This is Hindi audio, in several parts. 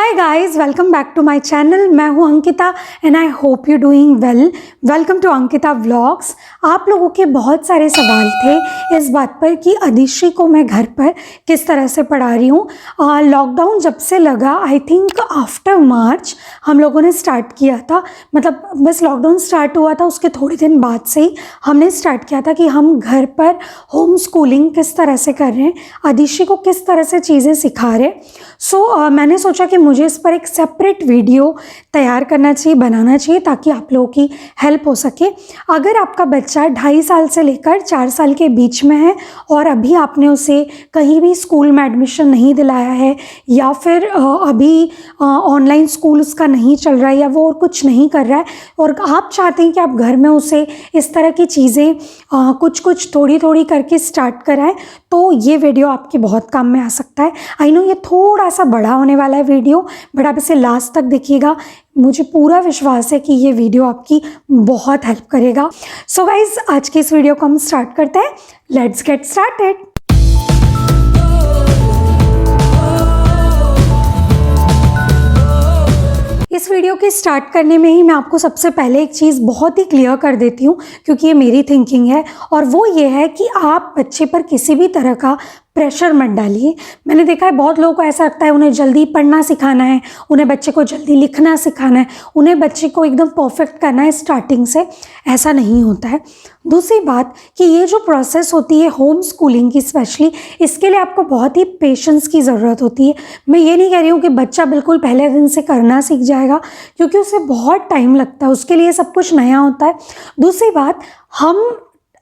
Hi guys, welcome back to my channel. मैं हूं Ankita and I hope you doing well. Welcome to Ankita vlogs. आप लोगों के बहुत सारे सवाल थे इस बात पर कि अदिश्री को मैं घर पर किस तरह से पढ़ा रही हूँ। लॉकडाउन जब से लगा, आई थिंक आफ्टर मार्च हम लोगों ने स्टार्ट किया था। मतलब बस लॉकडाउन स्टार्ट हुआ था उसके थोड़े दिन बाद से ही हमने स्टार्ट किया था कि हम घर पर होम स्कूलिंग किस तरह से कर रहे हैं, अदिश्री को किस तरह से चीज़ें सिखा रहे हैं। सो मैंने सोचा कि मुझे इस पर एक सेपरेट वीडियो तैयार करना चाहिए, बनाना चाहिए, ताकि आप लोगों की हेल्प हो सके। अगर आपका बच्चा 2.5 साल से लेकर 4 साल के बीच में है और अभी आपने उसे कहीं भी स्कूल में एडमिशन नहीं दिलाया है, या फिर अभी ऑनलाइन स्कूल उसका नहीं चल रहा है, या वो और कुछ नहीं कर रहा है, और आप चाहते हैं कि आप घर में उसे इस तरह की चीज़ें कुछ कुछ थोड़ी थोड़ी करके स्टार्ट कराएं, तो ये वीडियो आपके बहुत काम में आ सकता है। आई नो ये थोड़ा सा बड़ा होने वाला है वीडियो, बट आप इसे लास्ट तक देखिएगा। मुझे पूरा विश्वास है कि ये वीडियो आपकी बहुत हेल्प करेगा। सो गाइज, आज की इस वीडियो को हम स्टार्ट करते हैं। Let's get started. इस वीडियो के स्टार्ट करने में ही मैं आपको सबसे पहले एक चीज़ बहुत ही क्लियर कर देती हूँ, क्योंकि ये मेरी थिंकिंग है, और वो ये है कि आप बच्चे पर किसी भी तरह का प्रेशर मत डालिए। मैंने देखा है बहुत लोगों को ऐसा लगता है उन्हें जल्दी पढ़ना सिखाना है, उन्हें बच्चे को जल्दी लिखना सिखाना है, उन्हें बच्चे को एकदम परफेक्ट करना है स्टार्टिंग से। ऐसा नहीं होता है। दूसरी बात कि ये जो प्रोसेस होती है होम स्कूलिंग की स्पेशली, इसके लिए आपको बहुत ही पेशेंस की ज़रूरत होती है। मैं ये नहीं कह रही हूँ कि बच्चा बिल्कुल पहले दिन से करना सीख जाएगा, क्योंकि उसे बहुत टाइम लगता है, उसके लिए सब कुछ नया होता है। दूसरी बात, हम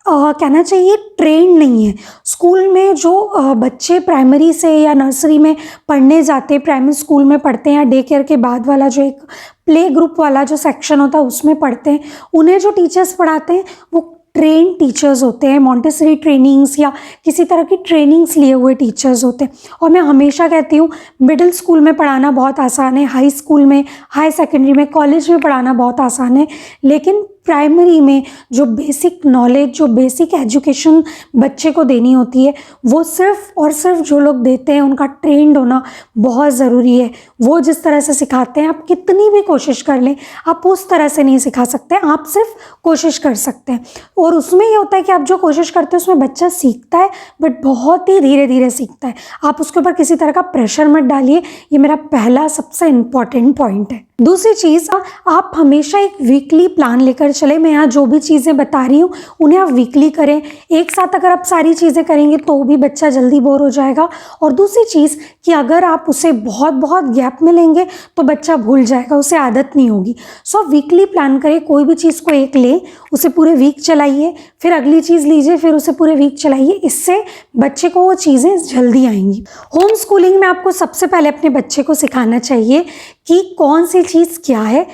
कहना चाहिए ट्रेंड नहीं है। स्कूल में जो बच्चे प्राइमरी से या नर्सरी में पढ़ने जाते, प्राइमरी स्कूल में पढ़ते हैं, या डे केयर के बाद वाला जो एक प्ले ग्रुप वाला जो सेक्शन होता है उसमें पढ़ते हैं, उन्हें जो टीचर्स पढ़ाते हैं वो ट्रेन टीचर्स होते हैं, मॉन्टेसरी ट्रेनिंग्स या किसी तरह की ट्रेनिंग्स लिए हुए टीचर्स होते हैं। और मैं हमेशा कहती हूँ मिडिल स्कूल में पढ़ाना बहुत आसान है, हाई स्कूल में, हाई सेकेंडरी में, कॉलेज में पढ़ाना बहुत आसान है, लेकिन प्राइमरी में जो बेसिक नॉलेज, जो बेसिक एजुकेशन बच्चे को देनी होती है, वो सिर्फ और सिर्फ जो लोग देते हैं उनका ट्रेंड होना बहुत ज़रूरी है। वो जिस तरह से सिखाते हैं, आप कितनी भी कोशिश कर लें, आप उस तरह से नहीं सिखा सकते। आप सिर्फ कोशिश कर सकते हैं, और उसमें ये होता है कि आप जो कोशिश करते हैं उसमें बच्चा सीखता है, बट बहुत ही धीरे धीरे सीखता है। आप उसके ऊपर किसी तरह का प्रेशर मत डालिए। ये मेरा पहला सबसे इम्पॉर्टेंट पॉइंट है। दूसरी चीज़, आप हमेशा एक वीकली प्लान लेकर चले। मैं यहाँ जो भी चीज़ें बता रही हूँ उन्हें आप वीकली करें। एक साथ अगर आप सारी चीज़ें करेंगे तो भी बच्चा जल्दी बोर हो जाएगा। और दूसरी चीज़ कि अगर आप उसे बहुत बहुत गैप में लेंगे तो बच्चा भूल जाएगा, उसे आदत नहीं होगी। सो वीकली प्लान करें। कोई भी चीज़ को एक ले, उसे पूरे वीक चलाइए, फिर अगली चीज़ लीजिए, फिर उसे पूरे वीक चलाइए। इससे बच्चे को वो चीज़ें जल्दी आएंगी। होम स्कूलिंग में आपको सबसे पहले अपने बच्चे को सिखाना चाहिए कि कौन सी चीज़ क्या है,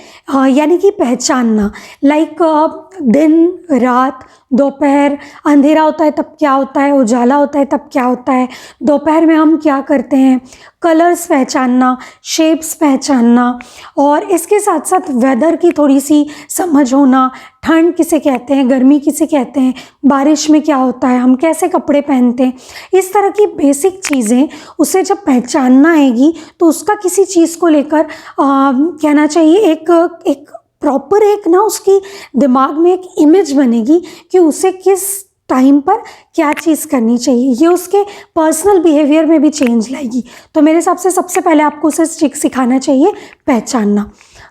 यानी कि पहचानना। लाइक दिन, रात, दोपहर, अंधेरा होता है तब क्या होता है, उजाला होता है तब क्या होता है, दोपहर में हम क्या करते हैं, कलर्स पहचानना, शेप्स पहचानना, और इसके साथ साथ वेदर की थोड़ी सी समझ होना। ठंड किसे कहते हैं, गर्मी किसे कहते हैं, बारिश में क्या होता है, हम कैसे कपड़े पहनते हैं, इस तरह की बेसिक चीज़ें उसे जब पहचानना आएगी तो उसका किसी चीज़ को लेकर कहना चाहिए एक प्रॉपर एक ना उसकी दिमाग में एक इमेज बनेगी कि उसे किस टाइम पर क्या चीज़ करनी चाहिए। ये उसके पर्सनल बिहेवियर में भी चेंज लाएगी। तो मेरे हिसाब से सबसे पहले आपको उसे सिखाना चाहिए पहचानना।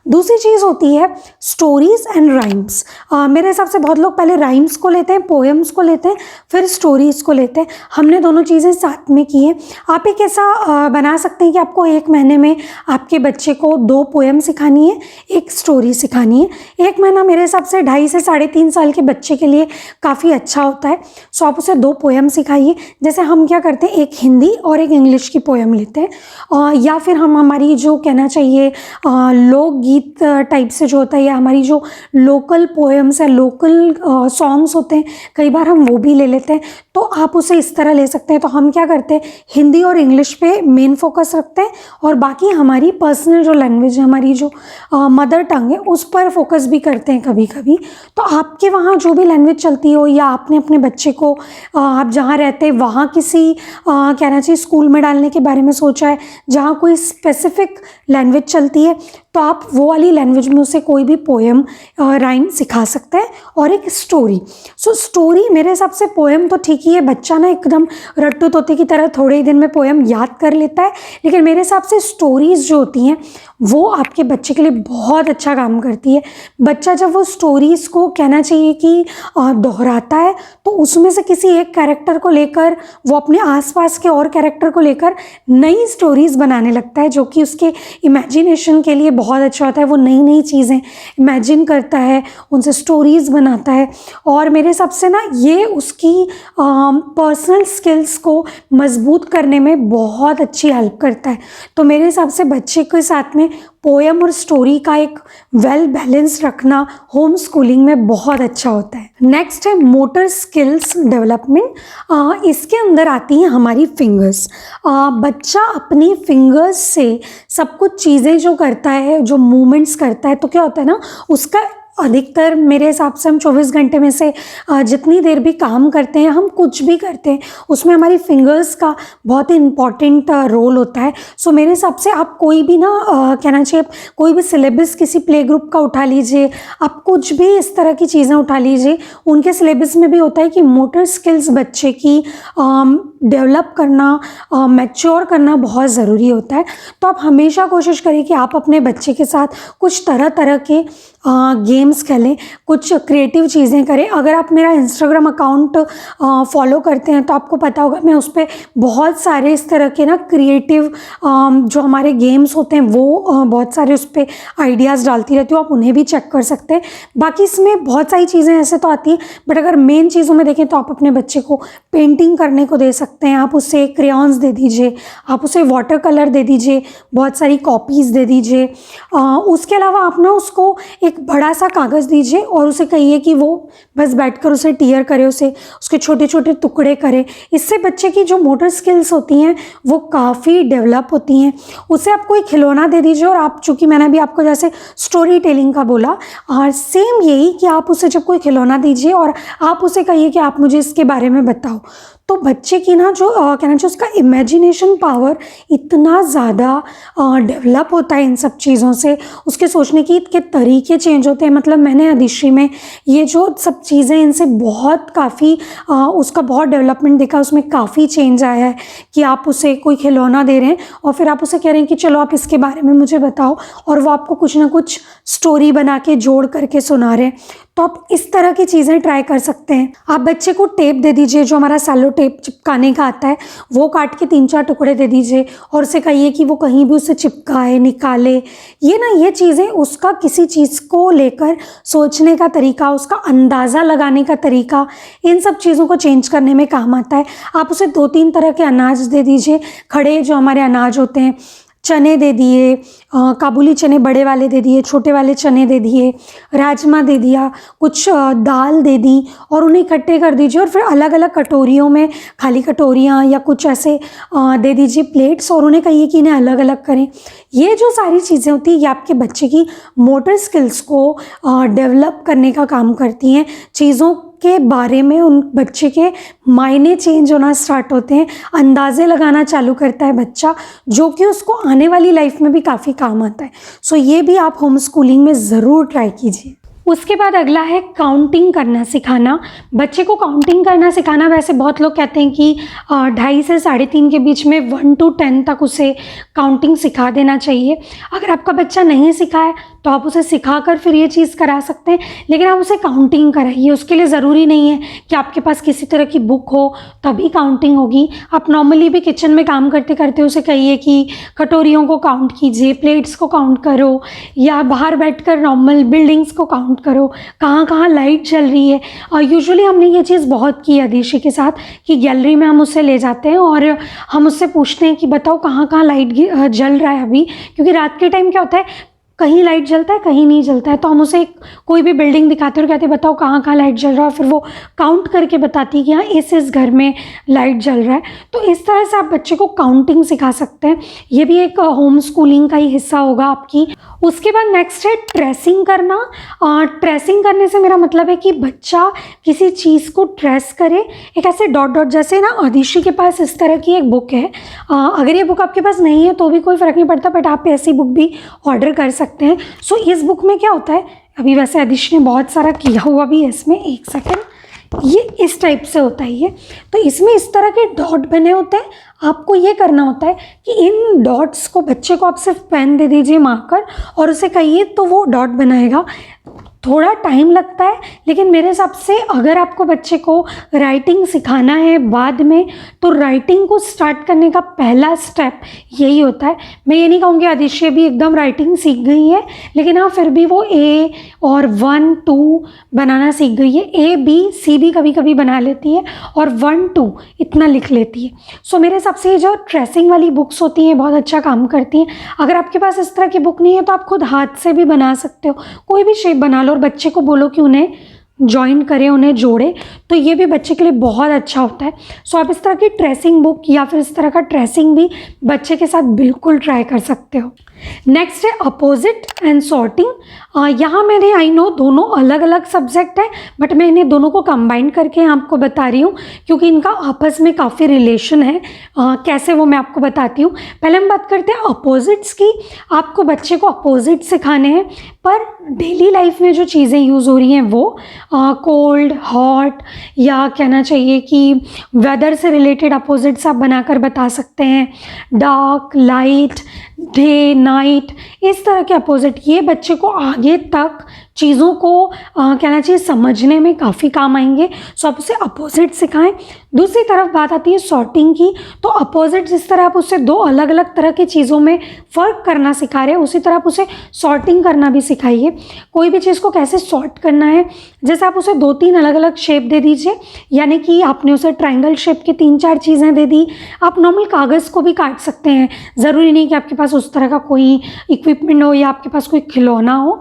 दूसरी चीज़ होती है स्टोरीज़ एंड राइम्स। मेरे हिसाब से बहुत लोग पहले राइम्स को लेते हैं, पोएम्स को लेते हैं, फिर स्टोरीज़ को लेते हैं। हमने दोनों चीज़ें साथ में की हैं। आप एक ऐसा बना सकते हैं कि आपको 1 महीने में आपके बच्चे को 2 पोएम सिखानी है, 1 स्टोरी सिखानी है। 1 महीना मेरे हिसाब से 2.5 से 3.5 साल के बच्चे के लिए काफ़ी अच्छा होता है। सो आप उसे 2 पोएम सिखाइए। जैसे हम क्या करते हैं, एक हिंदी और एक इंग्लिश की पोएम लेते हैं, या फिर हम हमारी जो कहना चाहिए लोकगीत टाइप से जो होता है, या हमारी जो लोकल पोएम्स है, लोकल सॉन्ग्स होते हैं, कई बार हम वो भी ले लेते हैं। तो आप उसे इस तरह ले सकते हैं। तो हम क्या करते हैं, हिंदी और इंग्लिश पे मेन फोकस रखते हैं और बाकी हमारी पर्सनल जो लैंग्वेज है, हमारी जो मदर टंग है, उस पर फोकस भी करते हैं कभी कभी। तो आपके वहाँ जो भी लैंग्वेज चलती हो, या आपने अपने बच्चे को आप जहाँ रहते हैं वहाँ किसी कहना चाहिए स्कूल में डालने के बारे में सोचा है जहाँ कोई स्पेसिफिक लैंग्वेज चलती है, तो आप वो वाली लैंग्वेज में उसे कोई भी पोएम राइम सिखा सकते हैं और एक स्टोरी। सो स्टोरी मेरे हिसाब से, पोएम तो ठीक ही है, बच्चा ना एकदम रट्टू तोते की तरह थोड़े ही दिन में पोएम याद कर लेता है, लेकिन मेरे हिसाब से स्टोरीज़ जो होती हैं वो आपके बच्चे के लिए बहुत अच्छा काम करती है। बच्चा जब वो स्टोरीज़ को कहना चाहिए कि दोहराता है, तो उसमें से किसी एक कैरेक्टर को लेकर वो अपने आसपास के और कैरेक्टर को लेकर नई स्टोरीज़ बनाने लगता है, जो कि उसके इमेजिनेशन के लिए बहुत अच्छा होता है। वो नई नई चीज़ें इमेजिन करता है, उनसे स्टोरीज़ बनाता है, और मेरे हिसाब से ना ये उसकी पर्सनल स्किल्स को मजबूत करने में बहुत अच्छी हेल्प करता है। तो मेरे हिसाब से बच्चे के साथ में पोएम और स्टोरी का एक वेल बैलेंस रखना होम स्कूलिंग में बहुत अच्छा होता है। नेक्स्ट है मोटर स्किल्स डेवलपमेंट। इसके अंदर आती हैं हमारी फिंगर्स। बच्चा अपनी फिंगर्स से सब कुछ चीज़ें जो करता है, जो मूवमेंट्स करता है, तो क्या होता है ना, उसका अधिकतर मेरे हिसाब से हम 24 घंटे में से जितनी देर भी काम करते हैं, हम कुछ भी करते हैं, उसमें हमारी फिंगर्स का बहुत ही इम्पॉर्टेंट रोल होता है। सो मेरे हिसाब से आप कोई भी ना कहना चाहिए, कोई भी सिलेबस किसी प्ले ग्रुप का उठा लीजिए, आप कुछ भी इस तरह की चीज़ें उठा लीजिए, उनके सिलेबस में भी होता है कि मोटर स्किल्स बच्चे की डेवलप करना, मैच्योर करना बहुत ज़रूरी होता है। तो आप हमेशा कोशिश करें कि आप अपने बच्चे के साथ कुछ तरह तरह के गेम्स खेलें, कुछ क्रिएटिव चीज़ें करें। अगर आप मेरा इंस्टाग्राम अकाउंट फॉलो करते हैं तो आपको पता होगा, मैं उस पर बहुत सारे इस तरह के ना क्रिएटिव जो हमारे गेम्स होते हैं वो बहुत सारे उस पर आइडियाज़ डालती रहती हूँ, आप उन्हें भी चेक कर सकते हैं। बाकी इसमें बहुत सारी चीज़ें ऐसे तो आती हैं, बट अगर मेन चीज़ों में देखें तो आप अपने बच्चे को पेंटिंग करने को दे सकते हैं, आप उसे क्रेयॉन्स दे दीजिए, आप उसे वाटर कलर दे दीजिए, बहुत सारी कॉपीज़ दे दीजिए। उसके अलावा आप ना उसको एक बड़ा सा कागज़ दीजिए और उसे कहिए कि वो बस बैठकर उसे टीयर करे, उसे उसके छोटे छोटे टुकड़े करे। इससे बच्चे की जो मोटर स्किल्स होती हैं वो काफ़ी डेवलप होती हैं। उसे आप कोई खिलौना दे दीजिए, और आप, चूँकि मैंने अभी आपको जैसे स्टोरी टेलिंग का बोला, और सेम यही कि आप उसे जब कोई खिलौना दीजिए और आप उसे कहिए कि आप मुझे इसके बारे में बताओ, तो बच्चे की ना जो कहना चाहिए उसका इमेजिनेशन पावर इतना ज़्यादा डेवलप होता है इन सब चीज़ों से, उसके सोचने के तरीके चेंज होते हैं। मतलब मैंने अधिश्री में ये जो सब चीज़ें, इनसे बहुत काफ़ी उसका बहुत डेवलपमेंट देखा, उसमें काफ़ी चेंज आया है कि आप उसे कोई खिलौना दे रहे हैं और फिर आप उसे कह रहे हैं कि चलो आप इसके बारे में मुझे बताओ, और वो आपको कुछ ना कुछ स्टोरी बना के जोड़ करके सुना रहे हैं। तो आप इस तरह की चीज़ें ट्राई कर सकते हैं। आप बच्चे को टेप दे दीजिए, जो हमारा सेलो टेप चिपकाने का आता है, वो काट के 3-4 टुकड़े दे दीजिए और उसे कहिए कि वो कहीं भी उसे चिपकाए, निकाले। ये चीज़ें उसका किसी चीज़ को लेकर सोचने का तरीका, उसका अंदाज़ा लगाने का तरीका, इन सब चीज़ों को चेंज करने में काम आता है। आप उसे 2-3 तरह के अनाज दे दीजिए, खड़े जो हमारे अनाज होते हैं, चने दे दिए, काबुली चने बड़े वाले दे दिए, छोटे वाले चने दे दिए, राजमा दे दिया, कुछ दाल दे दी, और उन्हें इकट्ठे कर दीजिए और फिर अलग अलग कटोरियों में, खाली कटोरियाँ या कुछ ऐसे दे दीजिए प्लेट्स, और उन्हें कहिए कि इन्हें अलग अलग करें। ये जो सारी चीज़ें होती हैं ये आपके बच्चे की मोटर स्किल्स को डेवलप करने का काम करती हैं। चीज़ों के बारे में उन बच्चे के मायने चेंज होना स्टार्ट होते हैं, अंदाज़े लगाना चालू करता है बच्चा, जो कि उसको आने वाली लाइफ में भी काफ़ी काम आता है। सो ये भी आप होम स्कूलिंग में ज़रूर ट्राई कीजिए। उसके बाद अगला है काउंटिंग करना सिखाना। बच्चे को काउंटिंग करना सिखाना, वैसे बहुत लोग कहते हैं कि 2.5 से 3.5 के बीच में 1 to 10 तक उसे काउंटिंग सिखा देना चाहिए। अगर आपका बच्चा नहीं सीखा है तो आप उसे सिखाकर फिर ये चीज़ करा सकते हैं, लेकिन आप उसे काउंटिंग कराइए। उसके लिए ज़रूरी नहीं है कि आपके पास किसी तरह की बुक हो तभी काउंटिंग होगी। आप नॉर्मली भी किचन में काम करते करते उसे कहिए कि कटोरियों को काउंट कीजिए, प्लेट्स को काउंट करो, या बाहर बैठकर नॉर्मल बिल्डिंग्स को काउंट करो, कहाँ कहाँ लाइट जल रही है। और यूजुअली हमने ये चीज़ बहुत की अधिशी के साथ कि गैलरी में हम उससे ले जाते हैं और हम उससे पूछते हैं कि बताओ कहाँ कहाँ लाइट जल रहा है अभी, क्योंकि रात के टाइम क्या होता है, कहीं लाइट जलता है कहीं नहीं जलता है, तो हम उसे कोई भी बिल्डिंग दिखाते और कहते बताओ कहाँ कहाँ लाइट जल रहा है, फिर वो काउंट करके बताती है कि हाँ इस घर में लाइट जल रहा है। तो इस तरह से आप बच्चे को काउंटिंग सिखा सकते हैं। ये भी एक होम स्कूलिंग का ही हिस्सा होगा आपकी। उसके बाद नेक्स्ट है ट्रेसिंग करना। ट्रेसिंग करने से मेरा मतलब है कि बच्चा किसी चीज़ को ट्रेस करे, एक ऐसे डॉट डॉट, जैसे ना आदिशि के पास इस तरह की एक बुक है। अगर ये बुक आपके पास नहीं है तो भी कोई फ़र्क नहीं पड़ता, बट आप ऐसी बुक भी ऑर्डर कर सकते हैं। सो इस बुक में क्या होता है, अभी वैसे आदिशि ने बहुत सारा किया हुआ भी है इसमें, एक सेकेंड, ये इस टाइप से होता है ये। तो इसमें इस तरह के डॉट बने होते हैं। आपको ये करना होता है कि इन डॉट्स को, बच्चे को आप सिर्फ पेन दे दीजिए मार्कर और उसे कहिए तो वो डॉट बनाएगा। थोड़ा टाइम लगता है, लेकिन मेरे हिसाब से अगर आपको बच्चे को राइटिंग सिखाना है बाद में, तो राइटिंग को स्टार्ट करने का पहला स्टेप यही होता है। मैं ये नहीं कहूँगी आदिशि भी एकदम राइटिंग सीख गई है, लेकिन हाँ फिर भी वो ए और 1 2 बनाना सीख गई है। ए बी सी भी कभी कभी बना लेती है और 1 2 इतना लिख लेती है। सो मेरे हिसाब से जो ट्रेसिंग वाली बुक्स होती हैं बहुत अच्छा काम करती हैं। अगर आपके पास इस तरह की बुक नहीं है तो आप खुद हाथ से भी बना सकते हो, कोई भी शेप बना लो और बच्चे को बोलो कि उन्हें जॉइन करें, उन्हें जोड़े, तो ये भी बच्चे के लिए बहुत अच्छा होता है। सो आप इस तरह की ट्रेसिंग बुक या फिर इस तरह का ट्रेसिंग भी बच्चे के साथ बिल्कुल ट्राई कर सकते हो। नेक्स्ट है अपोजिट एंड सॉर्टिंग। यहाँ मैंने, आई नो दोनों अलग अलग सब्जेक्ट है, बट मैं इन्हें दोनों को कंबाइन करके आपको बता रही हूँ क्योंकि इनका आपस में काफ़ी रिलेशन है। कैसे वो मैं आपको बताती हूँ। पहले हम बात करते हैं अपोजिट्स की। आपको बच्चे को अपोजिट सिखाने हैं, पर डेली लाइफ में जो चीज़ें यूज़ हो रही हैं वो कोल्ड हॉट, या कहना चाहिए कि वेदर से रिलेटेड अपोजिट्स आप बनाकर बता सकते हैं। डार्क लाइट, डे नाइट, इस तरह के अपोजिट, ये बच्चे को आगे तक चीज़ों को कहना चाहिए समझने में काफ़ी काम आएंगे। सो आप उसे अपोजिट सिखाएं। दूसरी तरफ बात आती है सॉर्टिंग की, तो अपोजिट जिस तरह आप उसे दो अलग अलग तरह की चीज़ों में फ़र्क करना सिखा रहे हैं, उसी तरह आप उसे सॉर्टिंग करना भी सिखाइए। कोई भी चीज़ को कैसे सॉर्ट करना है, जैसे आप उसे 2-3 अलग अलग शेप दे दीजिए, यानी कि आपने उसे ट्रायंगल शेप की 3-4 चीज़ें दे दी। आप नॉर्मल कागज़ को भी काट सकते हैं, ज़रूरी नहीं कि आपके पास उस तरह का कोई इक्विपमेंट हो या आपके पास कोई खिलौना हो।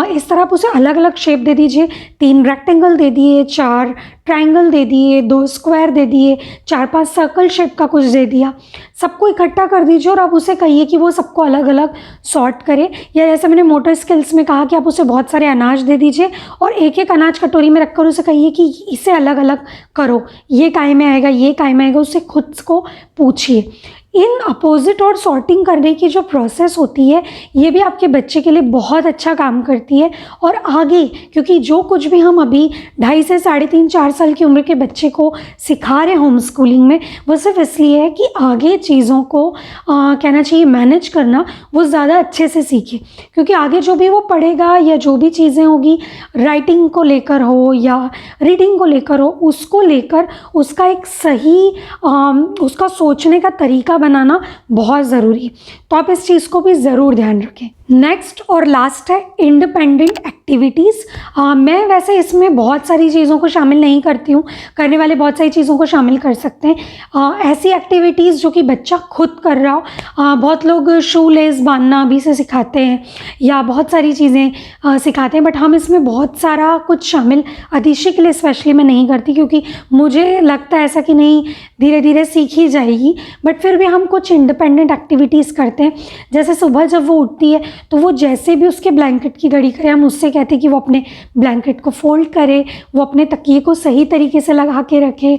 इस तरह आप उसे अलग अलग शेप दे दीजिए। 3 रेक्टेंगल दे दिए, 4 ट्रायंगल दे दिए, 2 स्क्वायर दे दिए, 4-5 सर्कल शेप का कुछ दे दिया। सबको इकट्ठा कर दीजिए और आप उसे कहिए कि वो सबको अलग अलग सॉर्ट करे। या जैसे मैंने मोटर स्किल्स में कहा कि आप उसे बहुत सारे अनाज दे दीजिए और एक एक अनाज कटोरी में रखकर उसे कहिए कि इसे अलग अलग करो, ये काय में आएगा, ये काय में आएगा, उससे खुद को पूछिए। इन अपोजिट और सॉर्टिंग करने की जो प्रोसेस होती है, ये भी आपके बच्चे के लिए बहुत अच्छा काम करती है। और आगे, क्योंकि जो कुछ भी हम अभी 2.5 से 3.5-4 साल की उम्र के बच्चे को सिखा रहे हैं होम स्कूलिंग में, वो सिर्फ इसलिए है कि आगे चीज़ों को कहना चाहिए मैनेज करना वो ज़्यादा अच्छे से सीखे। क्योंकि आगे जो भी वो पढ़ेगा या जो भी चीज़ें होगी, राइटिंग को लेकर हो या रीडिंग को लेकर हो, उसको लेकर उसका एक सही उसका सोचने का तरीका बनाना बहुत ज़रूरी है। तो आप इस चीज़ को भी ज़रूर ध्यान रखें। नेक्स्ट और लास्ट है इंडिपेंडेंट एक्टिविटीज़। मैं वैसे इसमें बहुत सारी चीज़ों को शामिल नहीं करती हूँ, करने वाले बहुत सारी चीज़ों को शामिल कर सकते हैं। ऐसी एक्टिविटीज़ जो कि बच्चा खुद कर रहा हो। बहुत लोग शू लेस बांधना भी से सिखाते हैं या बहुत सारी चीज़ें सिखाते हैं, बट हम इसमें बहुत सारा कुछ शामिल आदिशि के लिए स्पेशली मैं नहीं करती, क्योंकि मुझे लगता है ऐसा कि नहीं, धीरे धीरे सीख ही जाएगी। बट फिर भी हम कुछ इंडिपेंडेंट एक्टिविटीज़ करते हैं। जैसे सुबह जब वो उठती है तो वो जैसे भी उसके ब्लैंकेट की घड़ी करे, हम उससे कहते हैं कि वो अपने ब्लैंकेट को फोल्ड करे, वो अपने तकिए को सही तरीके से लगा के रखे।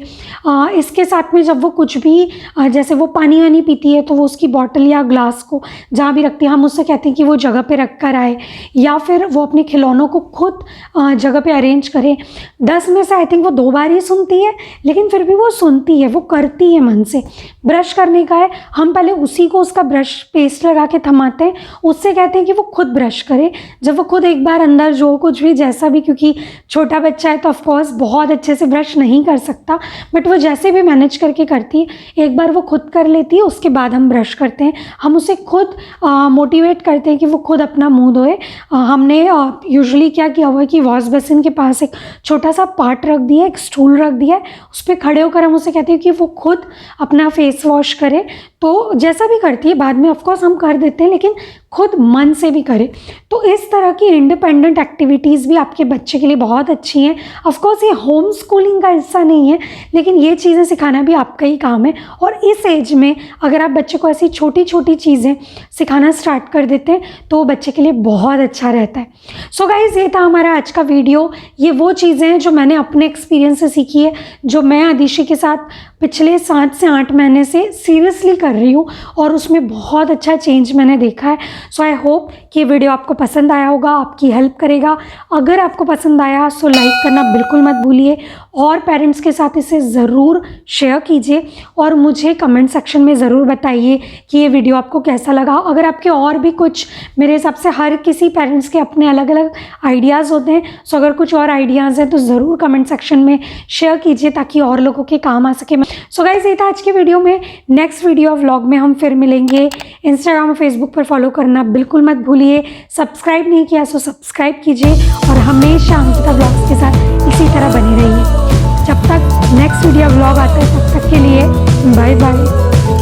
इसके साथ में जब वो कुछ भी जैसे वो पानी वानी पीती है तो वो उसकी बॉटल या ग्लास को जहाँ भी रखती है, हम उससे कहते हैं कि वो जगह पे रख कर आए, या फिर वो अपने खिलौनों को खुद जगह पे अरेंज करे। 10 में से आई थिंक वो 2 बार ही सुनती है, लेकिन फिर भी वो सुनती है, वो करती है मन से। ब्रश करने का है, हम पहले उसी को उसका ब्रश पेस्ट लगा के थमाते हैं, उससे कहते हैं कि वो खुद ब्रश करे। जब वो खुद एक बार अंदर जो कुछ भी जैसा भी, क्योंकि छोटा बच्चा है तो ऑफकोर्स बहुत अच्छे से ब्रश नहीं कर सकता, बट वो जैसे भी मैनेज करके करती है, एक बार वो खुद कर लेती है, उसके बाद हम ब्रश करते हैं। हम उसे खुद मोटिवेट करते हैं कि वो खुद अपना मुंह धोए। हमने यूजुअली क्या किया हुआ है कि वॉश बेसिन के पास एक छोटा सा पार्ट रख दिया, एक स्टूल रख दिया है, उस पर खड़े होकर हम उसे कहते हैं कि वो खुद अपना फेस वॉश करे। तो जैसा भी करती है, बाद में ऑफकोर्स हम कर देते हैं, लेकिन खुद मन से भी करें। तो इस तरह की इंडिपेंडेंट एक्टिविटीज़ भी आपके बच्चे के लिए बहुत अच्छी हैं। ऑफ कोर्स ये होम स्कूलिंग का हिस्सा नहीं है, लेकिन ये चीज़ें सिखाना भी आपका ही काम है। और इस एज में अगर आप बच्चे को ऐसी छोटी छोटी चीज़ें सिखाना स्टार्ट कर देते हैं तो वो बच्चे के लिए बहुत अच्छा रहता है। सो गाइज़, ये था हमारा आज का वीडियो। ये वो चीज़ें हैं जो मैंने अपने एक्सपीरियंस से सीखी है, जो मैं आदिशि के साथ पिछले 7 से 8 महीने से सीरियसली कर रही हूँ और उसमें बहुत अच्छा चेंज मैंने देखा है। सो आई होप कि ये वीडियो आपको पसंद आया होगा, आपकी हेल्प करेगा। अगर आपको पसंद आया सो लाइक करना बिल्कुल मत भूलिए और पेरेंट्स के साथ इसे ज़रूर शेयर कीजिए और मुझे कमेंट सेक्शन में ज़रूर बताइए कि ये वीडियो आपको कैसा लगा। अगर आपके और भी कुछ, मेरे हिसाब से हर किसी पेरेंट्स के अपने अलग अलग आइडियाज़ होते हैं, सो अगर कुछ और आइडियाज़ हैं तो ज़रूर कमेंट सेक्शन में शेयर कीजिए ताकि और लोगों के काम आ सके। सो गाइस, ये था आज के वीडियो में। नेक्स्ट वीडियो व्लॉग में हम फिर मिलेंगे। इंस्टाग्राम और फेसबुक पर फॉलो करना बिल्कुल मत भूलिए। सब्सक्राइब नहीं किया सो सब्सक्राइब कीजिए और हमेशा अंकिता व्लॉग्स के साथ इसी तरह बने रहिए। जब तक नेक्स्ट वीडियो व्लॉग आता है तब तक के लिए बाय बाय।